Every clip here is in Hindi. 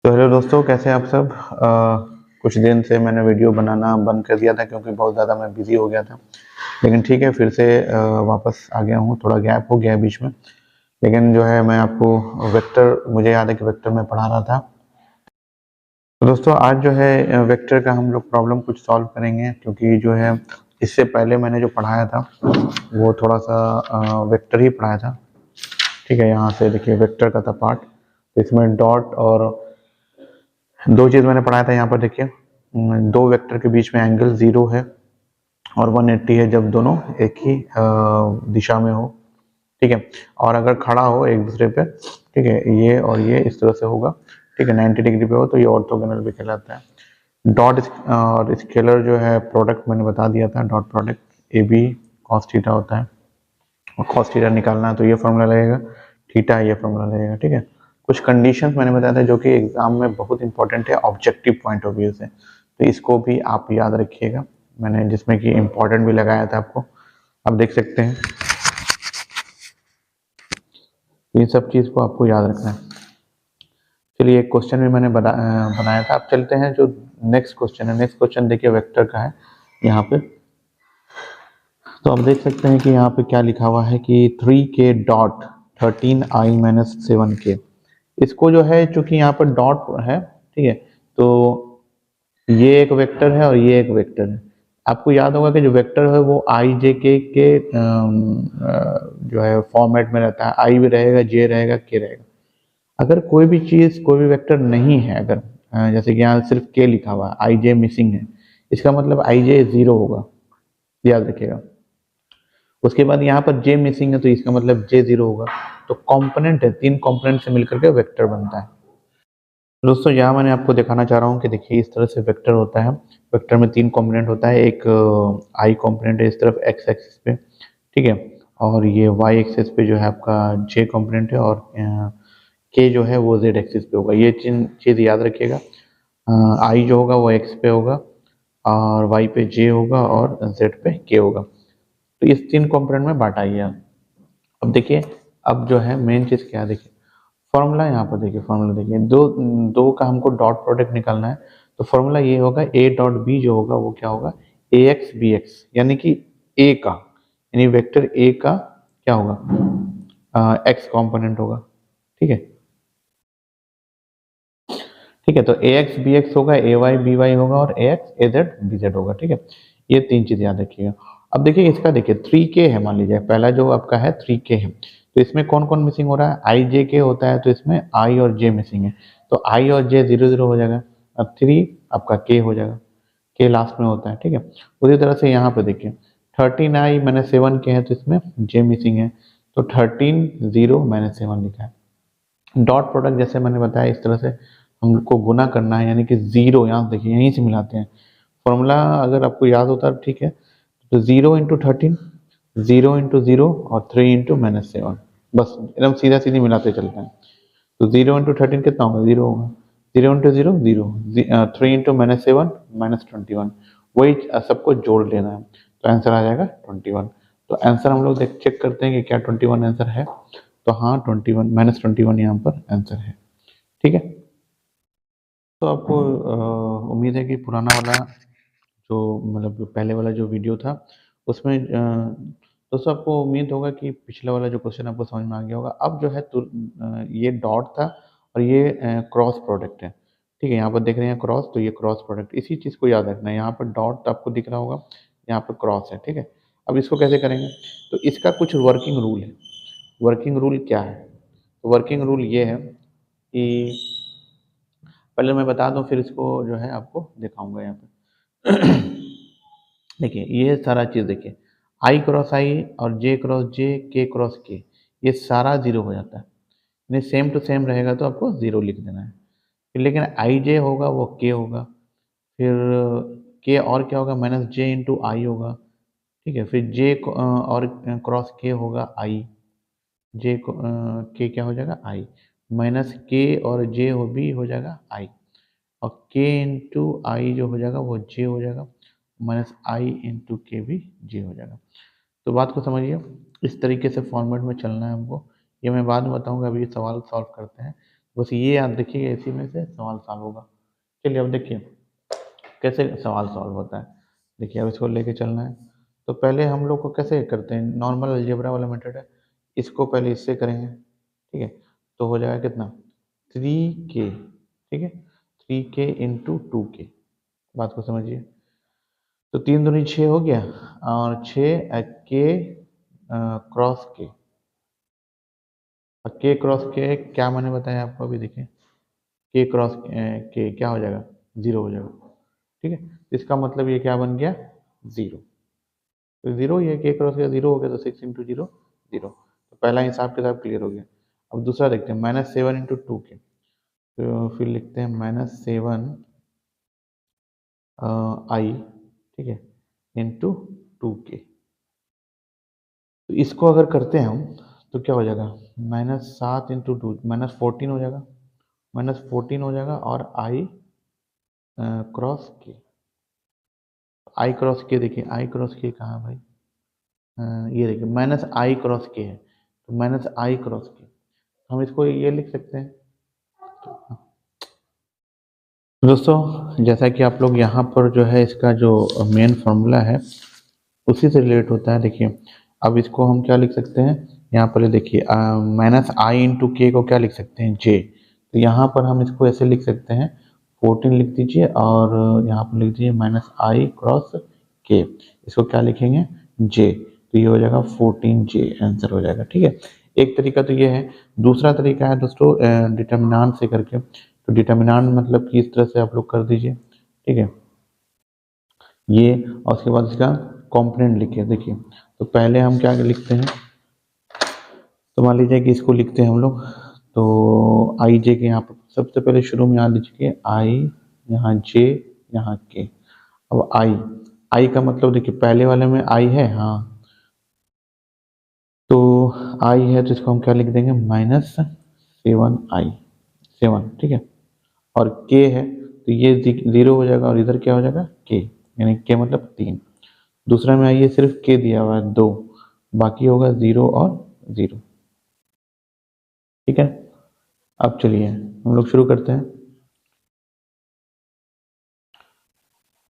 तो हेलो दोस्तों, कैसे हैं आप सब। कुछ दिन से मैंने वीडियो बनाना बंद कर दिया था क्योंकि बहुत ज़्यादा मैं बिजी हो गया था। लेकिन ठीक है, फिर से वापस आ गया हूँ। थोड़ा गैप हो गया है बीच में, लेकिन जो है मैं आपको वेक्टर, मुझे याद है कि वेक्टर में पढ़ा रहा था। तो दोस्तों आज जो है वेक्टर का हम लोग प्रॉब्लम कुछ सॉल्व करेंगे, क्योंकि जो है इससे पहले मैंने जो पढ़ाया था वो थोड़ा सा वेक्टर ही पढ़ाया था। ठीक है, यहाँ से देखिए वेक्टर का था पार्ट। तो इसमें डॉट और दो चीज़ मैंने पढ़ाया था। यहाँ पर देखिए दो वेक्टर के बीच में एंगल 0 है और 180 है जब दोनों एक ही दिशा में हो। ठीक है, और अगर खड़ा हो एक दूसरे पे, ठीक है, ये और ये इस तरह से होगा। ठीक है, 90 डिग्री पे हो तो ये ऑर्थोगोनल भी कहलाता है। डॉट और स्केलर जो है प्रोडक्ट मैंने बता दिया था। Dot product A B cos theta होता है, और कॉस थीटा निकालना है तो ये फॉर्मूला लगेगा, थीटा ये फॉर्मूला लगेगा। ठीक है, कुछ कंडीशंस मैंने बताया था जो कि एग्जाम में बहुत इंपॉर्टेंट है ऑब्जेक्टिव पॉइंट ऑफ व्यू से, तो इसको भी आप याद रखिएगा। मैंने जिसमें कि इम्पोर्टेंट भी लगाया था आपको, आप देख सकते हैं। तो इन सब चीज़ को आपको याद रखना है। चलिए, एक क्वेश्चन भी मैंने बनाया था। अब चलते हैं जो नेक्स्ट क्वेश्चन है। नेक्स्ट क्वेश्चन देखिए वेक्टर का है यहाँ पे। तो आप देख सकते हैं कि यहाँ पे क्या लिखा हुआ है कि 3k dot 13i minus 7k। इसको जो है, चूंकि यहाँ पर डॉट है, ठीक है, तो ये एक वेक्टर है और ये एक वेक्टर है। आपको याद होगा कि जो वेक्टर है वो आई जे के जो है फॉर्मेट में रहता है। आई भी रहेगा, जे रहेगा, के रहेगा। अगर कोई भी चीज़, कोई भी वेक्टर नहीं है, अगर जैसे कि यहाँ सिर्फ के लिखा हुआ है, आई जे मिसिंग है, इसका मतलब आई जे 0 होगा, याद रखिएगा। उसके बाद यहाँ पर जे मिसिंग है तो इसका मतलब जे 0 होगा। तो कंपोनेंट है, तीन कंपोनेंट से मिलकर के वेक्टर बनता है। दोस्तों यहाँ मैंने आपको दिखाना चाह रहा हूँ कि देखिए इस तरह से वेक्टर होता है। वेक्टर में तीन कंपोनेंट होता है। एक आई कंपोनेंट है इस तरफ एक्स एक्सिस पे, ठीक है, और ये वाई एक्सिस पे जो है आपका जे कंपोनेंट है, और के जो है वो जेड एक्सिस पे होगा। ये चीज़ याद रखिएगा। आई जो होगा वो एक्स पे होगा, और वाई पे जे होगा, और जेड पे के होगा। तो इस तीन कंपोनेंट में बांटा ही है। अब देखिए, अब जो है मेन चीज़ क्या है, देखिए फॉर्मूला यहाँ पर देखिए। फॉर्मूला देखिए, दो दो का हमको डॉट प्रोडक्ट निकालना है। तो फॉर्मूला ये होगा, ए डॉट बी जो होगा वो क्या होगा, ए एक्स बी एक्स, यानी कि ए का, यानी वेक्टर ए का क्या होगा, एक्स कंपोनेंट होगा। ठीक है, ठीक है, तो ए एक्स बी एक्स होगा, ए वाई बी वाई होगा, और ए एक्स ए जेड बी जेड होगा। ठीक है, ये तीन चीज याद रखिएगा। अब देखिए इसका, देखिए 3k है, मान लीजिए पहला जो आपका है 3k है, तो इसमें कौन कौन मिसिंग हो रहा है, आई जे के होता है, तो इसमें आई और जे मिसिंग है। तो आई और जे 0 0 हो जाएगा। अब 3 आपका के हो जाएगा, के लास्ट में होता है। ठीक है, उसी तरह से यहाँ पे देखिए 13i माइनस 7k है, तो इसमें जे मिसिंग है, तो 13 0 - 7 लिखा है। डॉट प्रोडक्ट जैसे मैंने बताया इस तरह से हम लोग को गुना करना है, यानी कि 0 यहाँ देखिए यहीं से मिलाते हैं। फॉर्मूला अगर आपको याद होता है, ठीक है, तो 0 × 13, 0 × 0 और 3 × -7, बस एकदम सीधा सीधी मिलाते चलते हैं। तो 0 × 13 कितना होगा, 0 होगा। 0 × 0 0, 3 × -7 -21, वही सबको जोड़ लेना है, तो आंसर आ जाएगा 21। तो आंसर हम लोग देख चेक करते हैं कि क्या 21 आंसर है। तो हाँ, 21 -21 यहाँ पर आंसर है। ठीक है, तो आपको उम्मीद है कि पुराना वाला जो, मतलब जो पहले वाला जो वीडियो था उसमें दोस्तों आपको उम्मीद होगा कि पिछला वाला जो क्वेश्चन आपको समझ में आ गया होगा। अब जो है ये डॉट था और ये क्रॉस प्रोडक्ट है। ठीक है, यहाँ पर देख रहे हैं क्रॉस, तो ये क्रॉस प्रोडक्ट, इसी चीज़ को याद रखना है। यहाँ पर डॉट आपको दिख रहा होगा, यहाँ पर क्रॉस है। ठीक है, अब इसको कैसे करेंगे, तो इसका कुछ वर्किंग रूल है। वर्किंग रूल क्या है, तो वर्किंग रूल ये है कि पहले मैं बता दूं, फिर इसको जो है आपको दिखाऊंगा यहाँ पे। देखिए ये सारा चीज़ देखिए, आई क्रॉस आई और जे क्रॉस जे, के क्रॉस के, ये सारा 0 हो जाता है। यानी सेम टू सेम रहेगा तो आपको 0 लिख देना है। फिर लेकिन आई जे होगा वो के होगा, फिर के और क्या होगा, -j × I होगा। ठीक है, फिर जे और क्रॉस के होगा आई, जे के क्या हो जाएगा, आई, माइनस के और जे हो भी हो जाएगा आई, और के इंटू आई जो हो जाएगा वो जे हो जाएगा, माइनस आई इंटू के भी जे हो जाएगा। तो बात को समझिए, इस तरीके से फॉर्मेट में चलना है हमको। ये मैं बाद में बताऊंगा, अभी ये सवाल सॉल्व करते हैं। बस ये याद रखिएगा, इसी में से सवाल सॉल्व होगा। चलिए अब देखिए कैसे सवाल सॉल्व होता है। देखिए अब इसको लेके चलना है, तो पहले हम लोग को कैसे करते हैं, नॉर्मल अलजेब्रा वाला मेथड है। इसको पहले इससे करेंगे, ठीक है, तो हो जाएगा कितना 3k, ठीक है, 3k इंटू 2k। बात को समझिए, तो 3 दूनी 6 हो गया, और 6 के क्रॉस के, और के क्रॉस के क्या मैंने बताया आपको अभी, देखिए के क्रॉस के क्या हो जाएगा, 0 हो जाएगा, ठीक है। इसका मतलब ये क्या बन गया, 0। तो 0 ही है, के क्रॉस का 0 हो गया, तो 6 इंटू 0 0। तो पहला हिसाब किताब क्लियर हो गया। अब दूसरा देखते हैं, -7 इंटू 2k, तो फिर लिखते हैं -7 आई, ठीक है, इंटू 2k। तो इसको अगर करते हैं हम, तो क्या हो जाएगा, -7 इंटू 2 -14 हो जाएगा, -14 हो जाएगा, और आई क्रॉस के, आई क्रॉस के देखिए, आई क्रॉस के कहाँ है भाई, ये देखिए -i क्रॉस के है, तो -i क्रॉस के हम इसको ये लिख सकते हैं। तो दोस्तों जैसा कि आप लोग यहाँ पर जो है इसका जो मेन फार्मूला है उसी से रिलेट होता है। देखिए अब इसको हम क्या लिख सकते हैं, यहाँ पर देखिए -i × k को क्या लिख सकते हैं, j। तो यहाँ पर हम इसको ऐसे लिख सकते हैं, 14 लिख दीजिए, और यहाँ पर लिख दीजिए -i × k, इसको क्या लिखेंगे, j। तो ये हो जाएगा 14j, आंसर हो जाएगा, ठीक है। एक तरीका तो ये है। दूसरा तरीका है दोस्तों डिटर्मिनेंट से करके। तो डिटर्मिनेंट मतलब कि इस तरह से आप लोग कर दीजिए, ठीक है, ये, और उसके बाद इसका कॉम्पोनेंट लिखिए। देखिए तो पहले हम क्या लिखते हैं, तो मान लीजिए कि इसको लिखते हैं हम लोग, तो आई जे के यहाँ पर सबसे पहले शुरू में यहाँ लिखिए आई, यहाँ जे, यहाँ के। अब आई, आई का मतलब देखिए पहले वाले में आई है, हाँ, तो आई है, तो इसको हम क्या लिख देंगे, -7i, 7, ठीक है। और के है, तो ये 0 हो जाएगा, और इधर क्या हो जाएगा, के, यानी के मतलब 3। दूसरा में आइए, सिर्फ के दिया हुआ है 2, बाकी होगा 0 और 0, ठीक है। अब चलिए हम लोग शुरू करते हैं।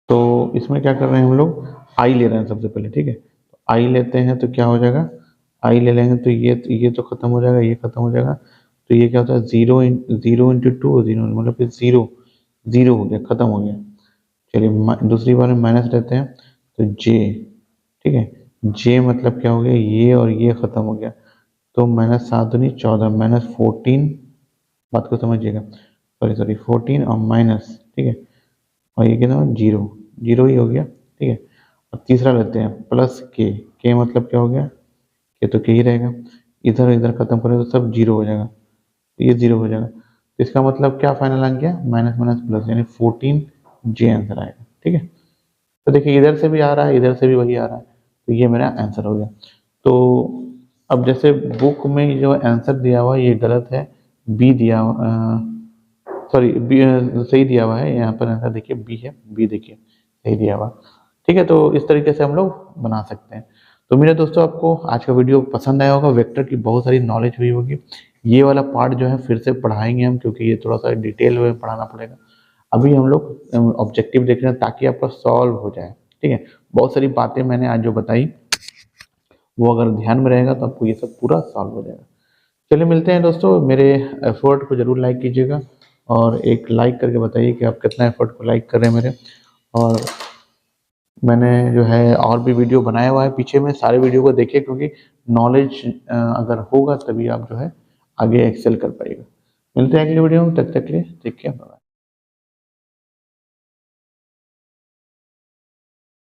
तो इसमें क्या कर रहे हैं हम लोग, आई ले रहे हैं सबसे पहले, ठीक है। तो आई लेते हैं तो क्या हो जाएगा, आई ले लेंगे तो ये तो खत्म हो जाएगा, ये खत्म हो जाएगा, तो ये क्या होता है, 0 इंटू 2, 0 मतलब कि 0 0 हो गया, खत्म हो गया। चलिए दूसरी बार में माइनस लेते हैं, तो जे, ठीक है, जे मतलब क्या हो गया, ये और ये खत्म हो गया, तो -7 × 14, -14, बात को समझिएगा, सॉरी सॉरी 14 और माइनस, ठीक है, और ये कितना 0 0 ही हो गया, ठीक है। अब तीसरा लेते हैं, +k मतलब क्या हो गया, के तो के ही रहेगा, इधर इधर खत्म करें तो सब 0 हो जाएगा, तो ये 0 हो जाएगा। तो इसका मतलब क्या फाइनल आ गया, माइनस माइनस प्लस, यानी 14j आंसर आएगा, ठीक है। तो देखिए इधर से भी आ रहा है, इधर से भी वही आ रहा है, तो ये मेरा आंसर हो गया। तो अब जैसे बुक में जो आंसर दिया हुआ है ये गलत है, बी दिया, सॉरी बी सही दिया हुआ है, यहाँ पर आंसर देखिए बी है, बी देखिए सही दिया हुआ, ठीक है। तो इस तरीके से हम लोग बना सकते हैं। तो मेरे दोस्तों आपको आज का वीडियो पसंद आया होगा, वेक्टर की बहुत सारी नॉलेज हुई होगी। ये वाला पार्ट जो है फिर से पढ़ाएंगे हम, क्योंकि ये थोड़ा सा डिटेल में पढ़ाना पड़ेगा। अभी हम लोग ऑब्जेक्टिव देख रहे हैं ताकि आपका सॉल्व हो जाए, ठीक है। बहुत सारी बातें मैंने आज जो बताई वो अगर ध्यान में रहेगा तो आपको ये सब पूरा सॉल्व हो जाएगा। चलिए मिलते हैं दोस्तों, मेरे एफर्ट को जरूर लाइक कीजिएगा, और एक लाइक करके बताइए कि आप कितना एफर्ट को लाइक कर रहे हैं मेरे। और मैंने जो है और भी वीडियो बनाया हुआ है पीछे में, सारे वीडियो को देखिए, क्योंकि नॉलेज अगर होगा तभी आप जो है आगे एक्सेल कर पाइएगा। मिलते हैं अगले वीडियो में, तब तक के लिए टेक केयर, बाय।